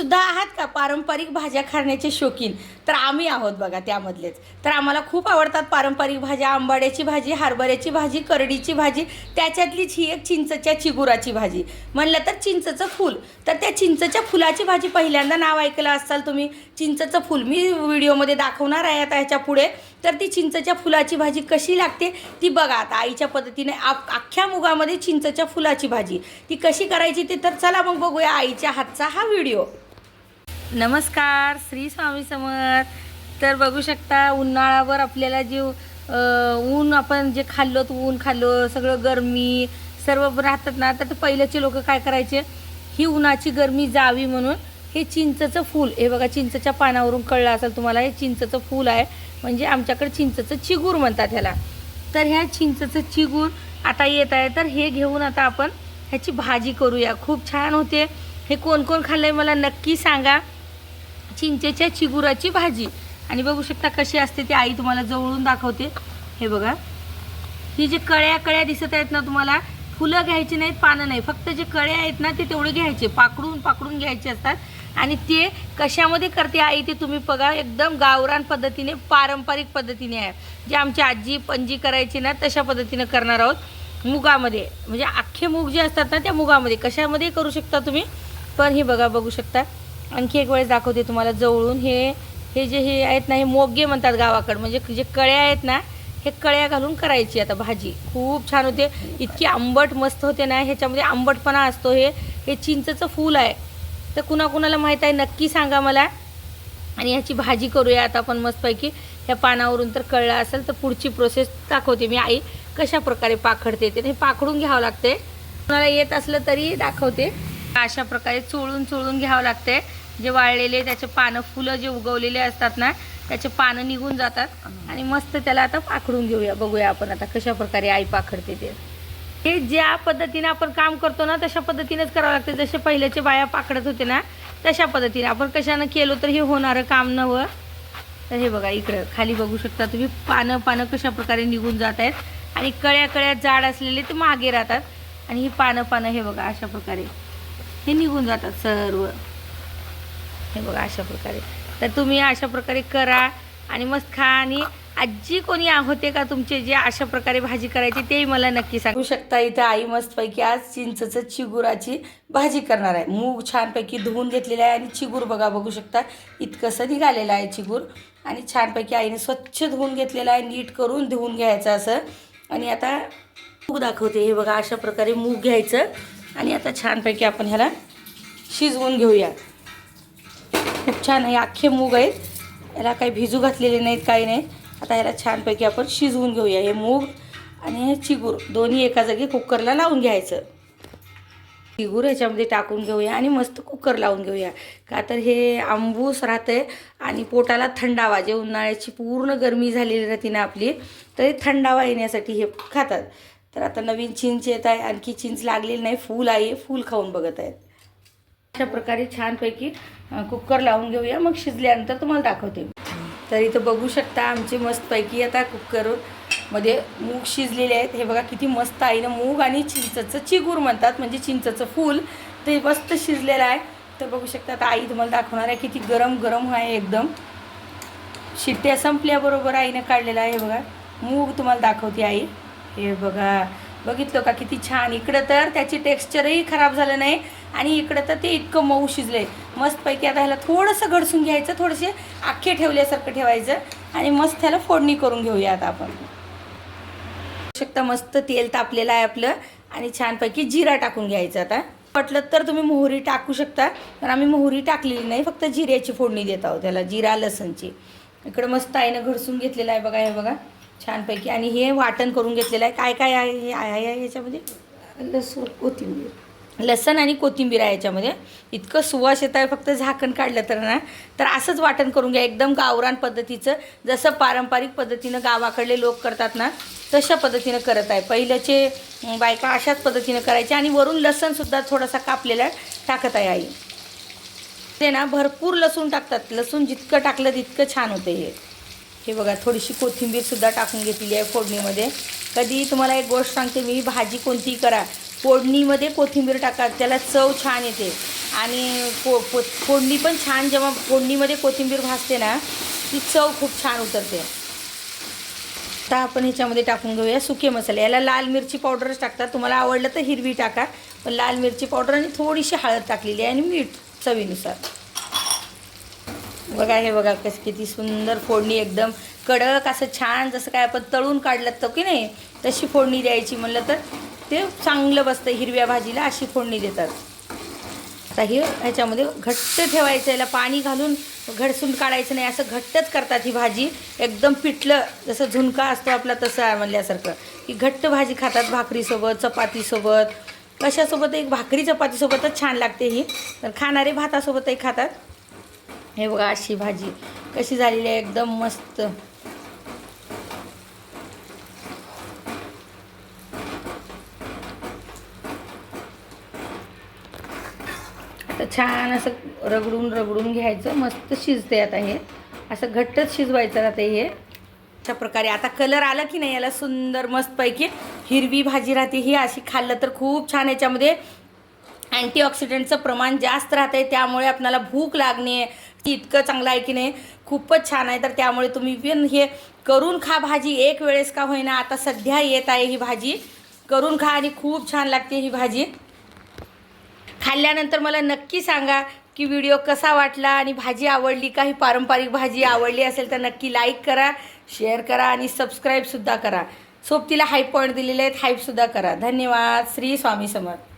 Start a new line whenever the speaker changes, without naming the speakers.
सुद्धा आहात का पारंपरिक भाज्या खाण्याचे शौकीन? तर आम्ही आहोत बघा त्यामधलेच. तर आम्हाला खूप आवडतात पारंपरिक भाज्या. आंबाड्याची भाजी, हरभऱ्याची भाजी, करडीची भाजी, त्याच्यातलीच ही एक चिंचच्या चिगुराची भाजी. म्हणलं तर चिंचचं फूल. तर त्या चिंचच्या फुलाची भाजी पहिल्यांदा नाव ऐकलं असाल तुम्ही. चिंचचं फूल मी व्हिडिओमध्ये दाखवणार आहे आता ह्याच्या पुढे. तर ती चिंचच्या फुलाची भाजी कशी लागते ती बघा आता आईच्या पद्धतीने. अख्ख्या मुगामध्ये चिंचच्या फुलाची भाजी ती कशी करायची ते तर चला मग बघूया आईच्या हातचा हा व्हिडिओ. नमस्कार, श्री स्वामी समर्थ. तर बघू शकता उन्हाळ्यावर आपल्याला जे ऊन आपण जे खाल्लो ऊन खाल्लो सगळं गरमी सर्व राहतात ना. तर पहिल्याचे लोक काय करायचे, ही उन्हाची गरमी जावी म्हणून हे चिंचचं फूल, हे बघा चिंचच्या पानावरून कळलं असेल तुम्हाला, हे चिंचचं फूल आहे. म्हणजे आमच्याकडे चिंचचं चिगूर म्हणतात ह्याला. तर ह्या चिंचचं चिगूर आता येत आहे. तर हे घेऊन आता आपण ह्याची भाजी करूया. खूप छान होते. हे कोण कोण खाल्लंय मला नक्की सांगा. चिंचेच्या चिगुराची भाजी. आणि बघू शकता कशी असते ती आई तुम्हाला जवळून दाखवते. हे बघा, ही जे कळ्या दिसत आहेत ना तुम्हाला, फुलं घ्यायची नाहीत, पानं नाही, फक्त जे कळ्या आहेत ना ते तेवढे घ्यायचे, पाकडून घ्यायचे असतात. आणि ते कशामध्ये करते आई ते तुम्ही बघा. एकदम गावरान पद्धतीने, पारंपरिक पद्धतीने आहे. जे आमची आजी पणजी करायची ना तशा पद्धतीने करणार आहोत. मुगामध्ये, म्हणजे अख्खे मूग जे असतात ना त्या मुगामध्ये, कशामध्ये करू शकता तुम्ही. पण हे बघा, बघू शकता. आणखी एक वेळेस दाखवते तुम्हाला जवळून. हे जे हे आहेत ना हे मोगे म्हणतात गावाकडं. म्हणजे जे कळ्या आहेत ना हे कळ्या घालून करायची आता भाजी. खूप छान होते. इतकी आंबट मस्त होते ना. ह्याच्यामध्ये आंबटपणा असतो. हे चिंचचं फूल आहे. तर कुणाकुणाला माहीत आहे नक्की सांगा मला. आणि ह्याची भाजी करूया आता आपण मस्तपैकी. ह्या पानावरून तर कळलं असेल तर पुढची प्रोसेस दाखवते मी आई कशा प्रकारे पाखडते ते. हे पाखडून घ्यावं लागते. कुणाला येत असलं तरी दाखवते. अशा प्रकारे चोळून घ्यावं लागते. जे वाळलेले त्याचे पानं, फुलं जे उगवलेले असतात ना त्याचे पानं निघून जातात. आणि मस्त त्याला आता पाखडून घेऊया. बघूया आपण आता कशा प्रकारे आई पाखडते ते. हे ज्या पद्धतीने आपण काम करतो ना तशा पद्धतीनेच करावं लागतं. जसे पहिल्याचे बाया पाखडत होते ना तशा पद्धतीने आपण कशानं केलो तर हे होणारं काम नव्हतं. तर हे बघा इकडं खाली बघू शकता तुम्ही, पानं कशा प्रकारे निघून जात आहेत. आणि कळ्या जाड असलेले ते मागे राहतात. आणि ही पानं हे बघा अशा प्रकारे हे निघून जातात सर्व. हे बघा अशा प्रकारे. तर तुम्ही अशा प्रकारे करा आणि मस्त खा. आणि आजी कोणी होते का तुमचे जे अशा प्रकारे भाजी करायची ते मला नक्की सांगू शकता. इथं आई मस्तपैकी आज चिंचचं चिगुराची भाजी करणार आहे. मूग छानपैकी धुवून घेतलेला आहे. आणि चिगूर बघू शकता इतकंसं निघालेलं आहे चिगूर. आणि छानपैकी आईने स्वच्छ धुवून घेतलेलं आहे. नीट करून धुवून घ्यायचं असं. आणि आता मूग दाखवते. हे बघा अशा प्रकारे मूग घ्यायचं. आणि आता छानपैकी आपण ह्याला शिजवून घेऊया. खूप छान आहे. अख्खे मूग आहेत, याला काही भिजू घातलेले नाहीत, काही नाही. आता ह्याला छानपैकी आपण शिजवून घेऊया. हे मूग आणि हे चिगूर दोन्ही एका जागी कुकरला लावून घ्यायचं. चिगूर ह्याच्यामध्ये टाकून घेऊया आणि मस्त कुकर लावून घेऊया. का तर हे आंबूस राहतं आणि पोटाला थंडावा, जे उन्हाळ्याची पूर्ण गरमी झालेली राहते ना आपली, तर थंडावा येण्यासाठी हे खातात. तर आता नवीन चिंच येत आहे, आणखी चिंच लागलेली नाही, फूल आहे, फूल खाऊन बघत आहेत. अशा प्रकारे छानपैकी कुकर लावून घेऊया. मग शिजल्यानंतर तुम्हाला दाखवते. तर इथं बघू शकता आमचे मस्तपैकी आता कुकरमध्ये मूग शिजलेले आहेत. हे बघा किती मस्त आईनं मूग आणि चिंचचं चिगूर म्हणतात म्हणजे चिंचचं फूल ते मस्त शिजलेलं आहे. तर बघू शकता आता आई तुम्हाला दाखवणार आहे. किती गरम आहे एकदम. शिट्ट्या संपल्याबरोबर आईनं काढलेलं आहे. हे बघा मूग तुम्हाला दाखवते आई. हे बघा, बघितलं का किती छान. इकडं तर त्याची टेक्स्चरही खराब झालं नाही आणि इकडं तर ते इतकं मऊ शिजले मस्तपैकी. आता ह्याला थोडंसं घडसून घ्यायचं, थोडेसे आखे ठेवल्यासारखं ठेवायचं आणि मस्त ह्याला फोडणी करून घेऊया. आता आपण शकता मस्त तेल तापलेलं आहे आपलं आणि छानपैकी जिरा टाकून घ्यायचं. आता म्हटलं तर तुम्ही मोहरी टाकू शकता, पण आम्ही मोहरी टाकलेली नाही, फक्त जिऱ्याची फोडणी देत आहोत त्याला, जिरा लसणची. इकडं मस्त आईनं घडसून घेतलेलं आहे बघा. हे बघा छानपैकी. आणि हे वाटण करून घेतलेलं आहे. काय आहे हे आहे ह्याच्यामध्ये लसण आणि कोथिंबीर आहे याच्यामध्ये. इतकं सुवास येत आहे फक्त झाकण काढलं तर ना. तर असंच वाटण करून घ्या एकदम गावरान पद्धतीचं, जसं पारंपरिक पद्धतीनं गावाकडले लोक करतात ना तशा पद्धतीनं करत आहे. पहिल्याचे बायका अशाच पद्धतीनं करायच्या. आणि वरून लसणसुद्धा थोडासा कापलेला टाकत आहे आई. ते ना भरपूर लसूण टाकतात. लसूण जितकं टाकलं तितकं छान होतं हे बघा. थोडीशी कोथिंबीरसुद्धा टाकून घेतलेली आहे फोडणीमध्ये. कधी तुम्हाला एक गोष्ट सांगते मी, भाजी कोणतीही करा फोडणीमध्ये कोथिंबीर टाका, त्याला चव छान येते. आणि फोडणी पण छान, जेव्हा फोडणीमध्ये कोथिंबीर भाजते ना ती चव खूप छान उतरते. आता आपण ह्याच्यामध्ये टाकून घेऊया सुके मसाले. याला लाल मिरची पावडरच टाकतात, तुम्हाला आवडलं तर हिरवी टाका, पण लाल मिरची पावडर आणि थोडीशी हळद टाकलेली आहे आणि मीठ चवीनुसार. बघा हे बघा किती सुंदर फोडणी, एकदम कडक असं छान, जसं काय आपण तळून काढलं तर की नाही तशी फोडणी द्यायची म्हणलं तर ते चांगलं बसतं. हिरव्या भाजीला अशी फोडणी देतात. आता हे ह्याच्यामध्ये घट्ट ठेवायचं, याला पाणी घालून घडसून काढायचं नाही, असं घट्टच करतात ही भाजी. एकदम पिठलं जसं झुणका असतो आपला तसं आहे म्हणल्यासारखं, की घट्ट भाजी खातात भाकरीसोबत, चपातीसोबत, कशासोबत, एक भाकरी चपातीसोबतच छान लागते ही, तर खाणारे भातासोबतही खातात. हे बघा अशी भाजी कशी झालेली आहे, एकदम मस्त. आता छान असं रगडून रगडून घ्यायचं, मस्त शिजते. आता हे असं घट्टच शिजवायचं राहते हे अशा प्रकारे. आता कलर आला की नाही याला सुंदर मस्तपैकी हिरवी भाजी राहते ही. अशी खाल्लं तर खूप छान. याच्यामध्ये अँटीऑक्सिडंटचं प्रमाण जास्त राहतं आहे, त्यामुळे आपल्याला भूक लागणे इतकं चांगलं आहे की नाही, खूपच छान आहे. तर त्यामुळे तुम्ही पण हे करून खा भाजी, एक वेळेस का होईना. आता सध्या येत आहे ही भाजी, करून खा आणि खूप छान लागते ही भाजी. खाल्ल्यानंतर मला नक्की सांगा की व्हिडिओ कसा वाटला आणि भाजी आवडली का. ही पारंपरिक भाजी आवडली असेल तर नक्की लाईक करा, शेअर करा आणि सबस्क्राईबसुद्धा करा. सोबतीला हाईप पॉईंट दिलेले आहेत, हाईपसुद्धा करा. धन्यवाद. श्री स्वामी समर्थ.